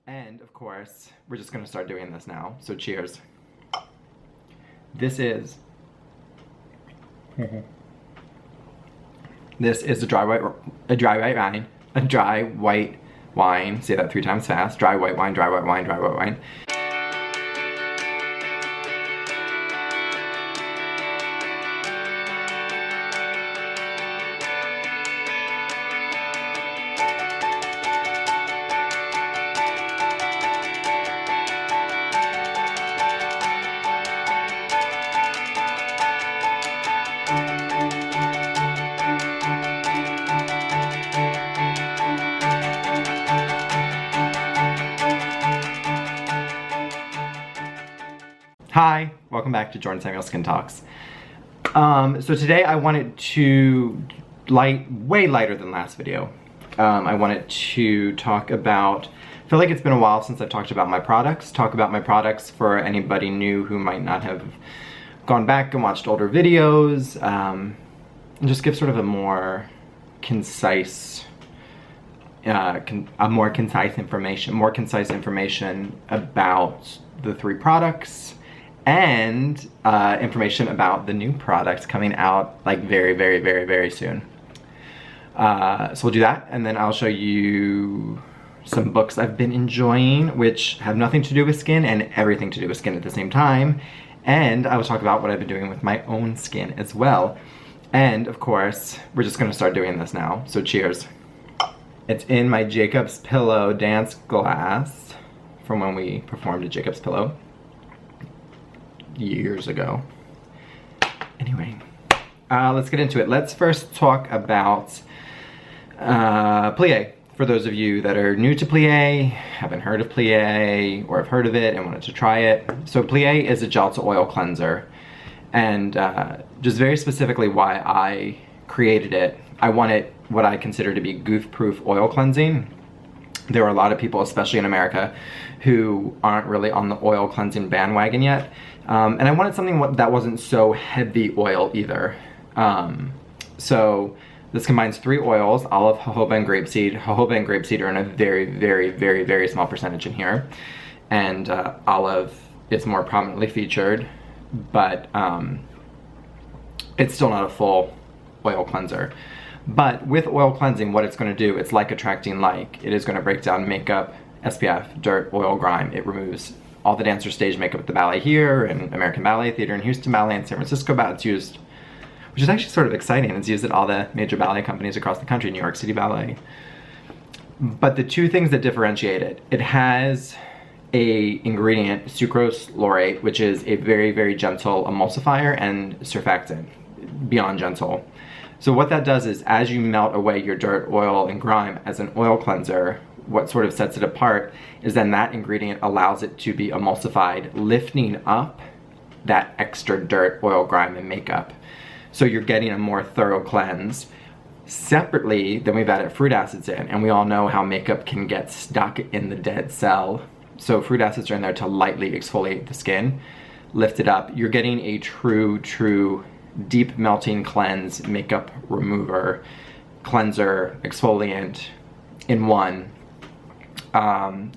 And of course, we're just gonna start doing this now. So cheers. This is a dry white wine. Say that 3 times fast. Dry white wine, dry white wine, dry white wine. Hi, welcome back to JordanSamuel Skin Talks. So today I wanted to, way lighter than last video. I wanted to talk about, I feel like it's been a while since I've talked about my products. Talk about my products for anybody new who might not have gone back and watched older videos. And just give sort of a more concise, more concise information about the 3 products. And information about the new products coming out like very soon. So we'll do that, and then I'll show you some books I've been enjoying, which have nothing to do with skin and everything to do with skin at the same time. And I will talk about what I've been doing with my own skin as well. And of course, we're just gonna start doing this now. So cheers. It's in my Jacob's Pillow dance glass from when we performed at Jacob's Pillow years ago. Anyway, let's get into it. Let's first talk about plie. For those of you that are new to plie, haven't heard of plie, or have heard of it and wanted to try it. So plie is a gel to oil cleanser, and just very specifically why I created it. I wanted what I consider to be goof-proof oil cleansing. There are a lot of people, especially in America, who aren't really on the oil cleansing bandwagon yet. And I wanted something that wasn't so heavy oil either. So this combines 3 oils: olive, jojoba, and grapeseed. Jojoba and grapeseed are in a very small percentage in here. And olive is more prominently featured, but it's still not a full oil cleanser. But with oil cleansing, what it's going to do, it's like attracting like. It is going to break down makeup, SPF, dirt, oil, grime. It removes all the dancer stage makeup at the ballet here, and American Ballet Theater in Houston Ballet, and San Francisco Ballet. It's used, which is actually sort of exciting. It's used at all the major ballet companies across the country, New York City Ballet. But the 2 things that differentiate it, it has a ingredient, sucrose laurate, which is a very gentle emulsifier and surfactant, beyond gentle. So what that does is, as you melt away your dirt, oil, and grime as an oil cleanser, what sort of sets it apart is then that ingredient allows it to be emulsified, lifting up that extra dirt, oil, grime, and makeup. So you're getting a more thorough cleanse. Separately, then we've added fruit acids in, and we all know how makeup can get stuck in the dead cell. So fruit acids are in there to lightly exfoliate the skin, lift it up. You're getting a true deep melting cleanse, makeup remover, cleanser, exfoliant in one.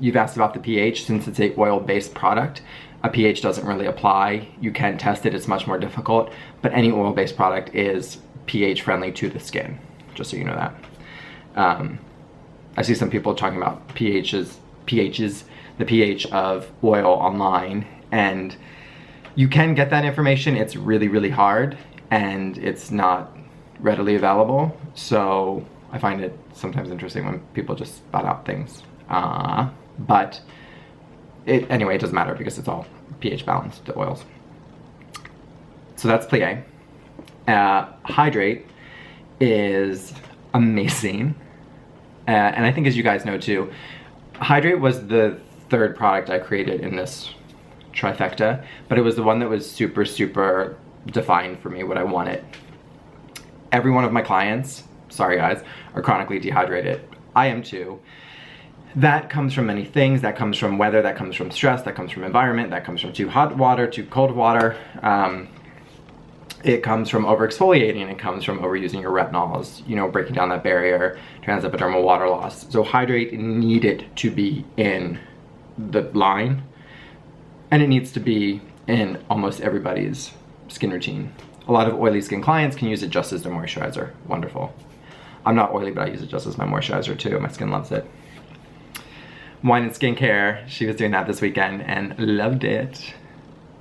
You've asked about the pH. Since it's a oil-based product, a pH doesn't really apply. You can test it, it's much more difficult, but any oil-based product is pH friendly to the skin, just so you know that. I see some people talking about pHs, the pH of oil online, and you can get that information. It's really hard, and it's not readily available. So I find it sometimes interesting when people just spout out things. But anyway, it doesn't matter because it's all pH balanced, the oils. So that's plie. Hydrate is amazing. And I think, as you guys know too, Hydrate was the 3rd product I created in this trifecta, but it was the one that was super defined for me what I wanted. Every one of my clients, sorry guys, are chronically dehydrated. I am too. That comes from many things. That comes from weather, that comes from stress, that comes from environment, that comes from too hot water, too cold water. It comes from over-exfoliating, it comes from overusing your retinols, you know, breaking down that barrier, transepidermal water loss. So Hydrate needed to be in the line, and it needs to be in almost everybody's skin routine. A lot of oily skin clients can use it just as their moisturizer. Wonderful. I'm not oily, but I use it just as my moisturizer too. My skin loves it. Wine and skincare, she was doing that this weekend and loved it.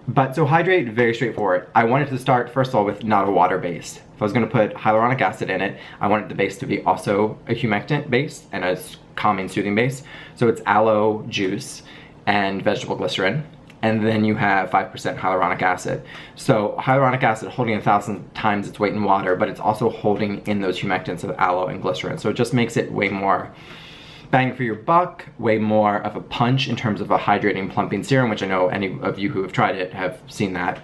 But so Hydrate, very straightforward. I wanted to start, first of all, with not a water base. If I was gonna put hyaluronic acid in it, I wanted the base to be also a humectant base and a calming, soothing base. So it's aloe juice and vegetable glycerin. And then you have 5% hyaluronic acid. So hyaluronic acid holding 1,000 times its weight in water, but it's also holding in those humectants of aloe and glycerin. So it just makes it way more bang for your buck, way more of a punch in terms of a hydrating, plumping serum, which I know any of you who have tried it have seen that.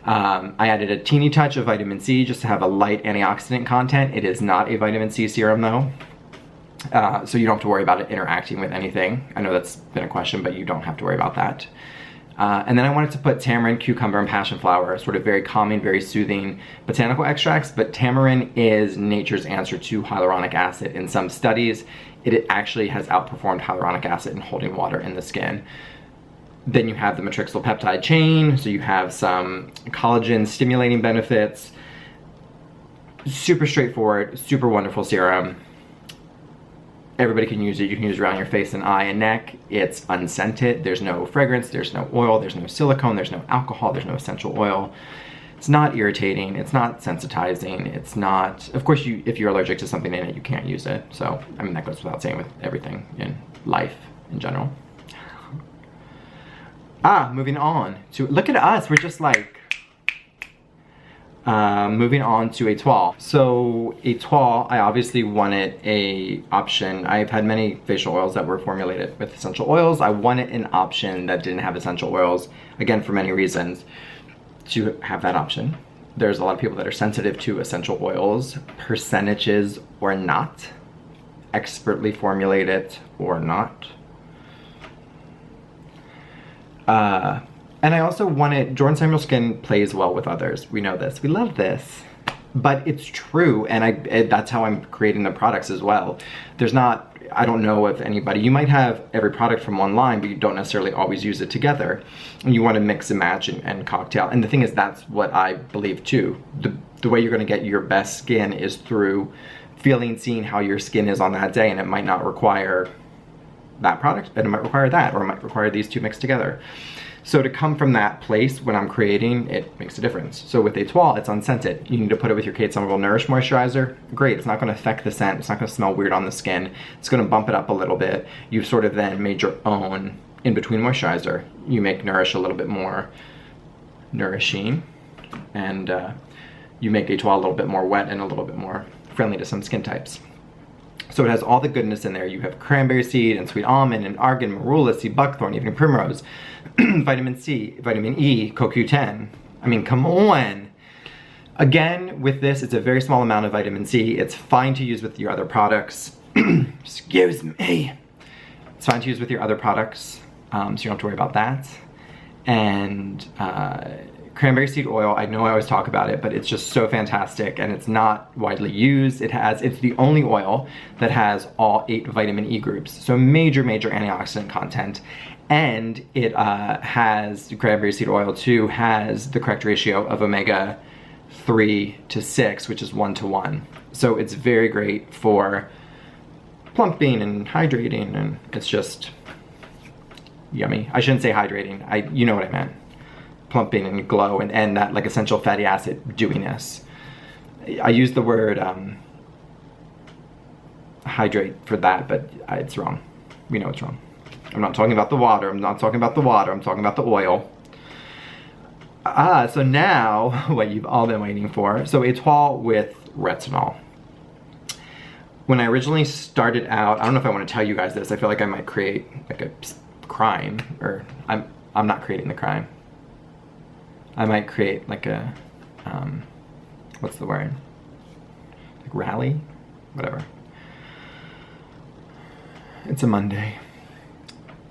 I added a teeny touch of vitamin C just to have a light antioxidant content. It is not a vitamin C serum though. So you don't have to worry about it interacting with anything. I know that's been a question, but you don't have to worry about that. And then I wanted to put tamarind, cucumber, and passion flower, sort of very calming, very soothing botanical extracts, but tamarind is nature's answer to hyaluronic acid. In some studies, it actually has outperformed hyaluronic acid in holding water in the skin. Then you have the matrixyl peptide chain, so you have some collagen stimulating benefits. Super straightforward, super wonderful serum. Everybody can use it. You can use it around your face and eye and neck. It's unscented. There's no fragrance, there's no oil, there's no silicone, there's no alcohol, there's no essential oil. It's not irritating, it's not sensitizing, it's not, of course, if you're allergic to something in it, you can't use it. So, I mean, that goes without saying with everything in life in general. Moving on to, look at us, we're just like, moving on to étoile. So étoile, I obviously wanted a option. I've had many facial oils that were formulated with essential oils. I wanted an option that didn't have essential oils, again, for many reasons, to have that option. There's a lot of people that are sensitive to essential oils, percentages or not, expertly formulated or not. And I also wanted, JordanSamuel skin plays well with others. We know this, we love this, but it's true. And that's how I'm creating the products as well. There's not, I don't know if anybody, you might have every product from one line, but you don't necessarily always use it together. And you want to mix and match and cocktail. And the thing is, that's what I believe too. The way you're gonna get your best skin is through feeling, seeing how your skin is on that day. And it might not require that product, and it might require that, or it might require these two mixed together. So to come from that place when I'm creating, it makes a difference. So with étoile, it's unscented. You need to put it with your Kate Somerville Nourish Moisturizer. Great, it's not gonna affect the scent. It's not gonna smell weird on the skin. It's gonna bump it up a little bit. You've sort of then made your own in-between moisturizer. You make Nourish a little bit more nourishing, and you make étoile a little bit more wet and a little bit more friendly to some skin types. So it has all the goodness in there. You have cranberry seed and sweet almond and argan, marula, sea buckthorn, evening primrose, vitamin C, vitamin E, CoQ10. I mean, come on. Again, with this, it's a very small amount of vitamin C. It's fine to use with your other products. Excuse me. It's fine to use with your other products, so you don't have to worry about that. And cranberry seed oil, I know I always talk about it, but it's just so fantastic, and it's not widely used. It's the only oil that has all 8 vitamin E groups, so major antioxidant content. And it has, cranberry seed oil too, has the correct ratio of omega 3 to 6, which is 1:1. So it's very great for plumping and hydrating, and it's just yummy. I shouldn't say hydrating, you know what I meant. Plumping and glow and that like essential fatty acid dewiness. I use the word hydrate for that, but it's wrong. We know it's wrong. I'm not talking about the water. I'm not talking about the water. I'm talking about the oil. So now what you've all been waiting for. So étoile with retinol. When I originally started out, I don't know if I want to tell you guys this. I feel like I might create like a crime, or I'm not creating the crime. I might create like a, what's the word? Like rally? Whatever. It's a Monday.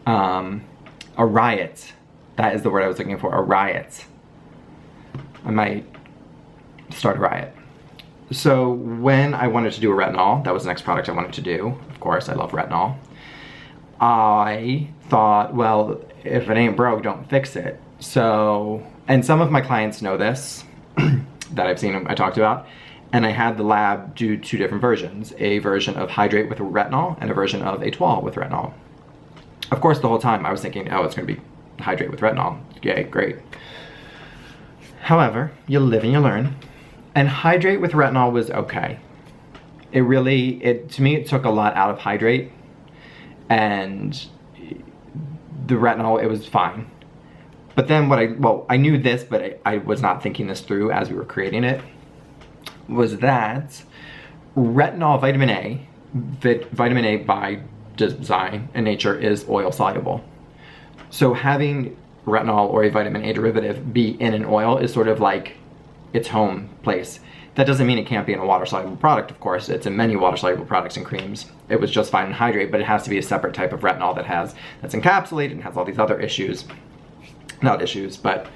A riot. That is the word I was looking for, a riot. I might start a riot. So when I wanted to do a retinol, that was the next product I wanted to do. Of course, I love retinol. I thought, well, if it ain't broke, don't fix it. So, and some of my clients know this, that I've seen, I talked about, and I had the lab do 2 different versions, a version of Hydrate with retinol and a version of A12 with retinol. Of course, the whole time I was thinking, oh, it's gonna be Hydrate with retinol. Yay, great. However, you live and you learn. And Hydrate with retinol was okay. To me, it took a lot out of Hydrate, and the retinol, it was fine. But then I knew this, but I was not thinking this through as we were creating it, was that retinol, vitamin A by design and nature is oil soluble. So having retinol or a vitamin A derivative be in an oil is sort of like its home place. That doesn't mean it can't be in a water-soluble product, of course. It's in many water-soluble products and creams. It was just fine in Hydrate, but it has to be a separate type of retinol that's encapsulated and has all these other issues. Not issues, but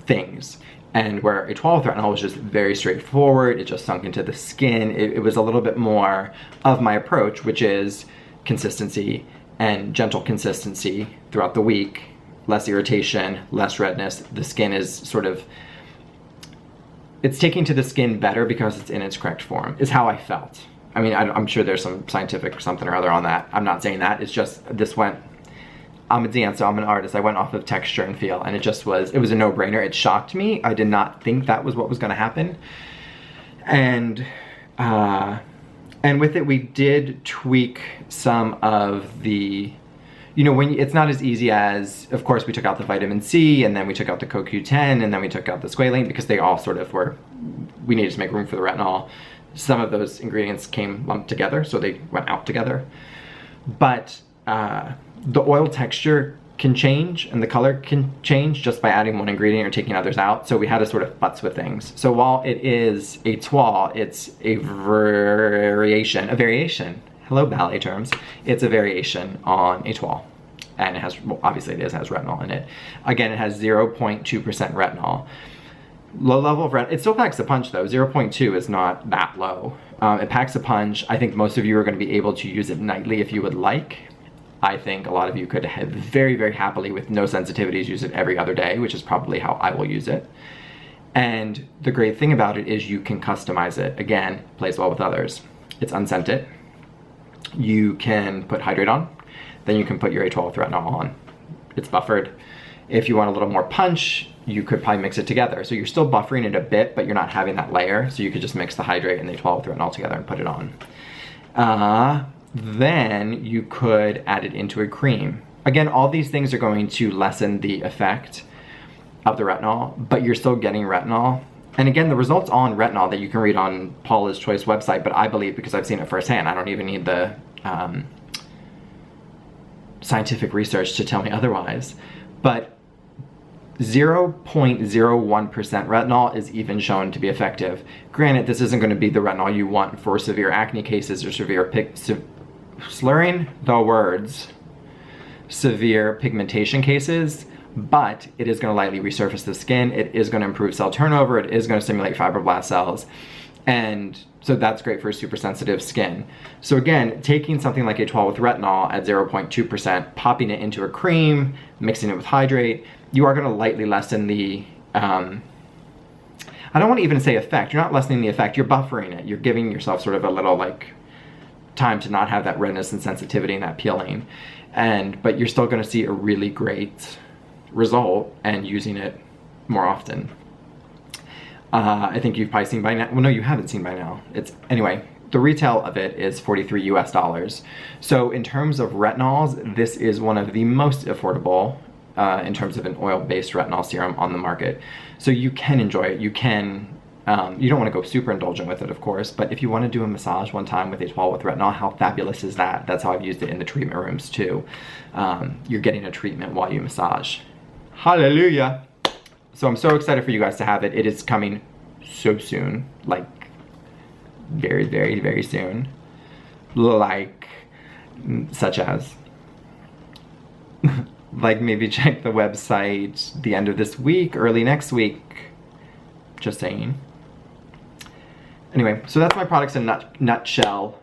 things. And where A12 with retinol was just very straightforward, it just sunk into the skin. It was a little bit more of my approach, which is consistency and gentle consistency throughout the week, less irritation, less redness. The skin is sort of, it's taking to the skin better because it's in its correct form, is how I felt. I mean, I'm sure there's some scientific something or other on that. I'm not saying that, it's just, I'm a dancer, I'm an artist. I went off of texture and feel, and it was a no-brainer. It shocked me. I did not think that was what was gonna happen. And with it, we did tweak some of the, it's not as easy as, of course, we took out the vitamin C, and then we took out the CoQ10, and then we took out the squalane, because they all sort of we needed to make room for the retinol. Some of those ingredients came lumped together, so they went out together. But the oil texture can change and the color can change just by adding one ingredient or taking others out. So we had to sort of futz with things. So while it is a toile, it's a variation. Hello, ballet terms. It's a variation on a toile. And it has, well, obviously it has retinol in it. Again, it has 0.2% retinol. Low level of retinol, it still packs a punch though. 0.2 is not that low. It packs a punch. I think most of you are gonna be able to use it nightly if you would like. I think a lot of you could have very, very happily, with no sensitivities, use it every other day, which is probably how I will use it. And the great thing about it is you can customize it. Again, plays well with others. It's unscented. You can put Hydrate on, then you can put your A12 with retinol on. It's buffered. If you want a little more punch, you could probably mix it together. So you're still buffering it a bit, but you're not having that layer. So you could just mix the Hydrate and the A12 with retinol together and put it on. Then you could add it into a cream. Again, all these things are going to lessen the effect of the retinol, but you're still getting retinol. And again, the results on retinol that you can read on Paula's Choice website, but I believe, because I've seen it firsthand, I don't even need the scientific research to tell me otherwise, but 0.01% retinol is even shown to be effective. Granted, this isn't going to be the retinol you want for severe acne cases or severe severe pigmentation cases, but it is going to lightly resurface the skin. It is going to improve cell turnover. It is going to stimulate fibroblast cells. And so that's great for super sensitive skin. So again, taking something like A12 with retinol at 0.2%, popping it into a cream, mixing it with Hydrate, you are going to lightly lessen the, I don't want to even say effect. You're not lessening the effect, you're buffering it. You're giving yourself sort of a little time to not have that redness and sensitivity and that peeling. But you're still going to see a really great result and using it more often. I think you've probably seen by now. Well, no, you haven't seen by now. Anyway, the retail of it is $43 US. So in terms of retinols, this is one of the most affordable in terms of an oil-based retinol serum on the market. So you can enjoy it. You can, you don't want to go super indulgent with it, of course, but if you want to do a massage one time with A12 with retinol, how fabulous is that? That's how I've used it in the treatment rooms too. You're getting a treatment while you massage. Hallelujah. So I'm so excited for you guys to have it. It is coming so soon, like very, very, very soon. Like, such as, like maybe check the website the end of this week, early next week. Just saying. Anyway, so that's my products in a nutshell.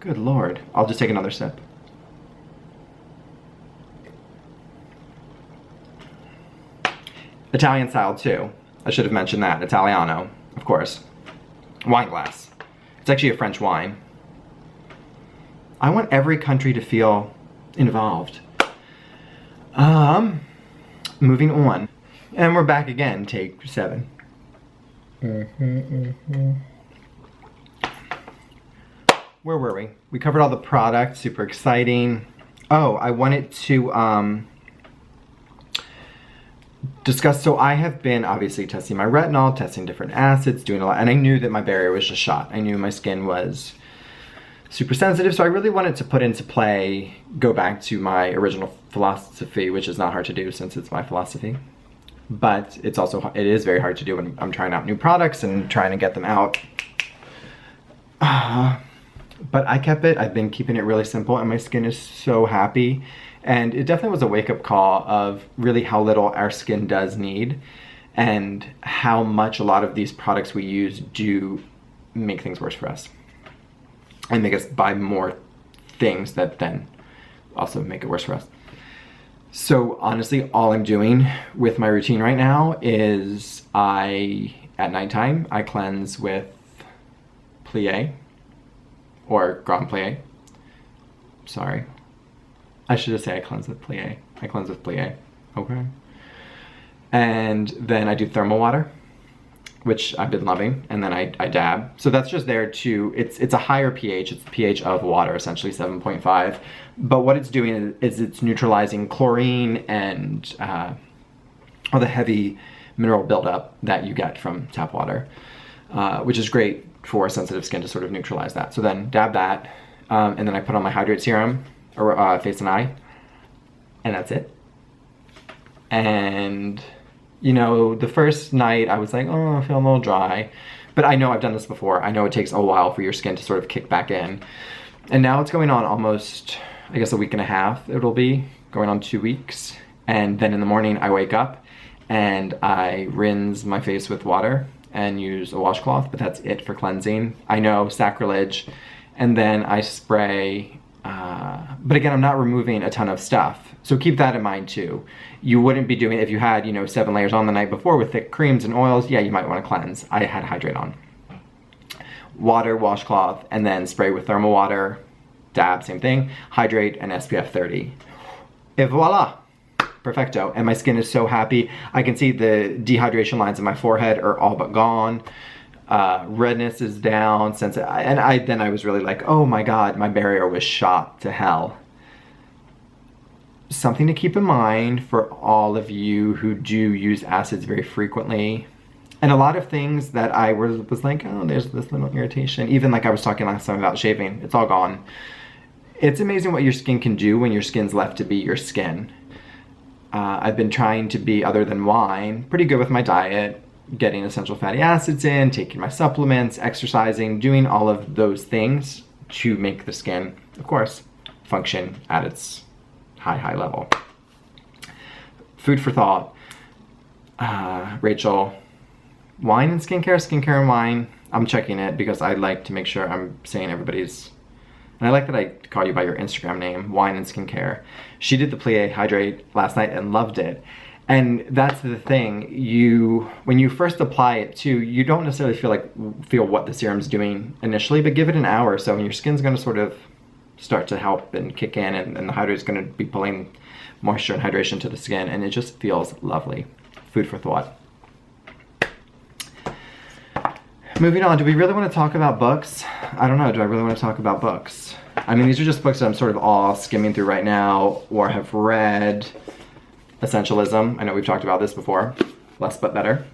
Good Lord. I'll just take another sip. Italian style too. I should have mentioned that. Italiano, of course. Wine glass. It's actually a French wine. I want every country to feel involved. Moving on. And we're back again, take 7. Where were we? We covered all the products, super exciting. Oh, I wanted to discuss, so I have been obviously testing my retinol, testing different acids, doing a lot, and I knew that my barrier was just shot. I knew my skin was super sensitive, so I really wanted to put into play, go back to my original philosophy, which is not hard to do since it's my philosophy. But it is very hard to do when I'm trying out new products and trying to get them out. But I kept it, I've been keeping it really simple, and my skin is so happy. And it definitely was a wake-up call of really how little our skin does need, and how much a lot of these products we use do make things worse for us. And make us buy more things that then also make it worse for us. So honestly, all I'm doing with my routine right now is at nighttime, I cleanse with Plie, or Grand Plie. Sorry. I should just say I cleanse with Plie. I cleanse with Plie, okay? And then I do thermal water, which I've been loving, and then I dab. So that's just there to, it's a higher pH, it's the pH of water, essentially 7.5. But what it's doing is it's neutralizing chlorine and all the heavy mineral buildup that you get from tap water, which is great for sensitive skin to sort of neutralize that. So then dab that, and then I put on my Hydrate serum, or face and eye, and that's it. And you know, the first night I was like, oh, I feel a little dry. But I know I've done this before. I know it takes a while for your skin to sort of kick back in. And now it's going on almost, I guess, a week and a half it'll be, going on 2 weeks. And then in the morning I wake up and I rinse my face with water and use a washcloth, but that's it for cleansing. I know, sacrilege. And then I spray, but again, I'm not removing a ton of stuff. So keep that in mind too. You wouldn't be doing it if you had, 7 layers on the night before with thick creams and oils. Yeah, you might want to cleanse. I had Hydrate on. Water, washcloth, and then spray with thermal water, dab, same thing, Hydrate, and SPF 30. Et voila, perfecto. And my skin is so happy. I can see the dehydration lines in my forehead are all but gone. Redness is down, and I was really like, oh my god, my barrier was shot to hell. Something to keep in mind for all of you who do use acids very frequently, and a lot of things that I was like, oh, there's this little irritation. Even like I was talking last time about shaving, it's all gone. It's amazing what your skin can do when your skin's left to be your skin. I've been trying to be, other than wine, pretty good with my diet, getting essential fatty acids in, taking my supplements, exercising, doing all of those things to make the skin, of course, function at its high level. Food for thought. Rachel, wine and skincare and wine. I'm checking it because I like to make sure I'm saying everybody's, and I like that I call you by your Instagram name, Wine and Skincare. She did the Plie Hydrate last night and loved it. And that's the thing, when you first apply it too, you don't necessarily feel what the serum's doing initially, but give it an hour or so and your skin's gonna sort of start to help and kick in, and the Hydrate's gonna be pulling moisture and hydration to the skin, and it just feels lovely. Food for thought. Moving on, do we really want to talk about books? I don't know, do I really want to talk about books? I mean, these are just books that I'm sort of all skimming through right now, or have read. Essentialism, I know we've talked about this before, Less But Better.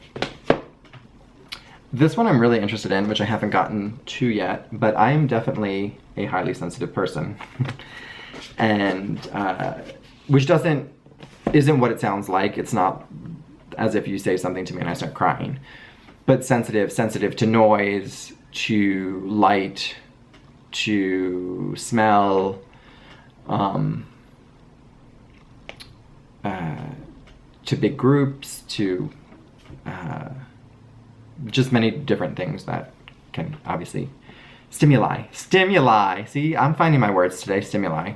This one I'm really interested in, which I haven't gotten to yet, but I am definitely a highly sensitive person. And, which isn't what it sounds like. It's not as if you say something to me and I start crying. But sensitive to noise, to light, to smell, to big groups, to just many different things that can obviously stimuli. See, I'm finding my words today. Stimuli.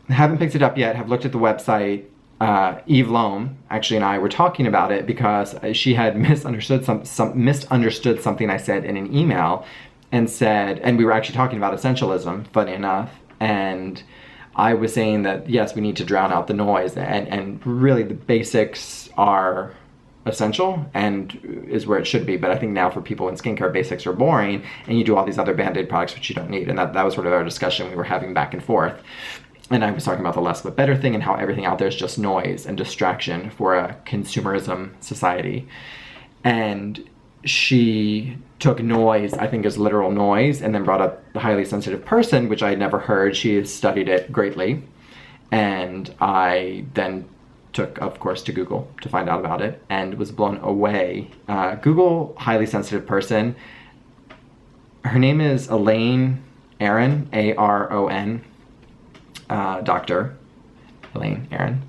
Haven't picked it up yet. Have looked at the website. Eve Loam actually and I were talking about it because she had misunderstood misunderstood something I said in an email, and said, and we were actually talking about essentialism, funny enough, and I was saying that yes, we need to drown out the noise, and really the basics are essential and is where it should be. But I think now for people in skincare, basics are boring, and you do all these other band-aid products which you don't need. And that was sort of our discussion we were having back and forth. And I was talking about the less but better thing and how everything out there is just noise and distraction for a consumerism society. And she took noise, I think, as literal noise, and then brought up the highly sensitive person, which I had never heard. She has studied it greatly. And I then took, of course, to Google to find out about it and was blown away. Google highly sensitive person. Her name is Elaine Aron, A-R-O-N. Dr. Elaine Aron,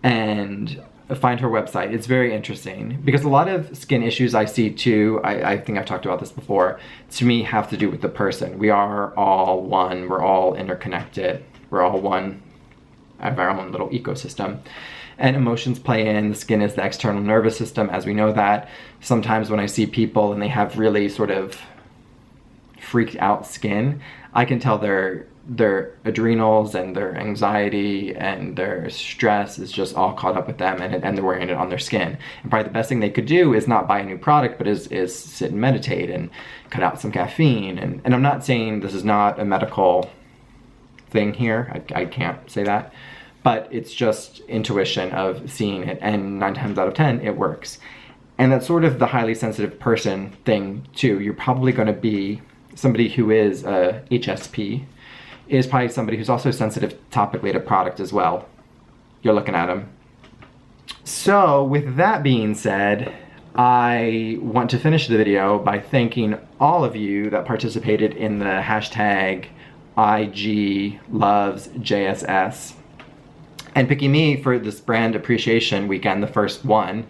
and find her website. It's very interesting because a lot of skin issues I see too, I think I've talked about this before, to me have to do with the person. We are all one, we're all interconnected, we're all one, have our own little ecosystem. And emotions play in. The skin is the external nervous system, as we know that. Sometimes when I see people and they have really sort of freaked out skin, I can tell their adrenals and their anxiety and their stress is just all caught up with them, and they're wearing it on their skin. And probably the best thing they could do is not buy a new product, but is sit and meditate and cut out some caffeine. And I'm not saying this is not a medical thing here. I can't say that. But it's just intuition of seeing it, and 9 times out of 10, it works. And that's sort of the highly sensitive person thing too. You're probably going to be somebody who is a HSP, is probably somebody who's also sensitive topically to product as well. You're looking at them. So with that being said, I want to finish the video by thanking all of you that participated in the hashtag IG loves JSS and picking me for this brand appreciation weekend, the first one.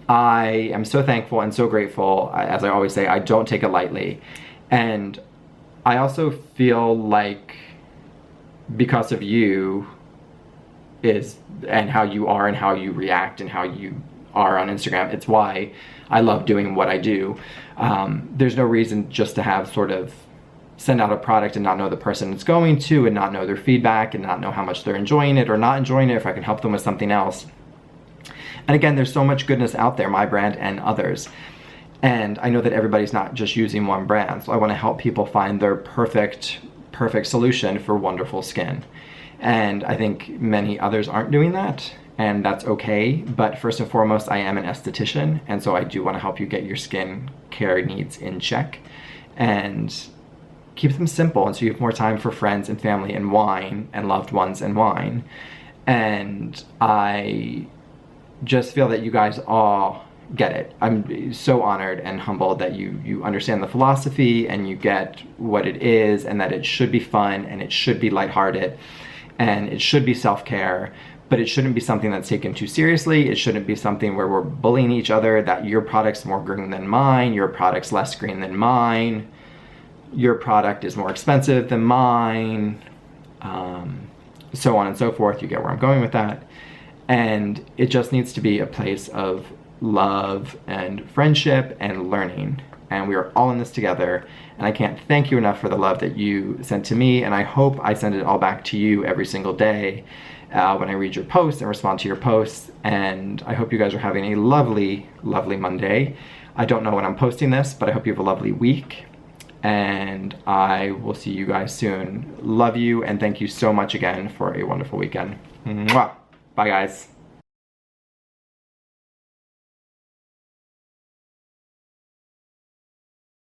I am so thankful and so grateful. As I always say, I don't take it lightly. And I also feel like because of you and how you are and how you react and how you are on Instagram, it's why I love doing what I do. There's no reason just to have sort of send out a product and not know the person it's going to, and not know their feedback, and not know how much they're enjoying it or not enjoying it, if I can help them with something else. And again, there's so much goodness out there, my brand and others. And I know that everybody's not just using one brand, so I want to help people find their perfect solution for wonderful skin. And I think many others aren't doing that, and that's okay. But first and foremost, I am an esthetician, and so I do want to help you get your skin care needs in check and keep them simple, and so you have more time for friends and family and wine and loved ones and wine. And I just feel that you guys all get it. I'm so honored and humbled that you understand the philosophy and you get what it is, and that it should be fun and it should be lighthearted and it should be self-care, but it shouldn't be something that's taken too seriously. It shouldn't be something where we're bullying each other, that your product's more green than mine, your product's less green than mine, your product is more expensive than mine, so on and so forth. You get where I'm going with that. And it just needs to be a place of love and friendship and learning, and we are all in this together. And I can't thank you enough for the love that you sent to me, and I hope I send it all back to you every single day when I read your posts and respond to your posts. And I hope you guys are having a lovely Monday. I don't know when I'm posting this, but I hope you have a lovely week, and I will see you guys soon. Love you, and thank you so much again for a wonderful weekend. Mwah. Bye guys.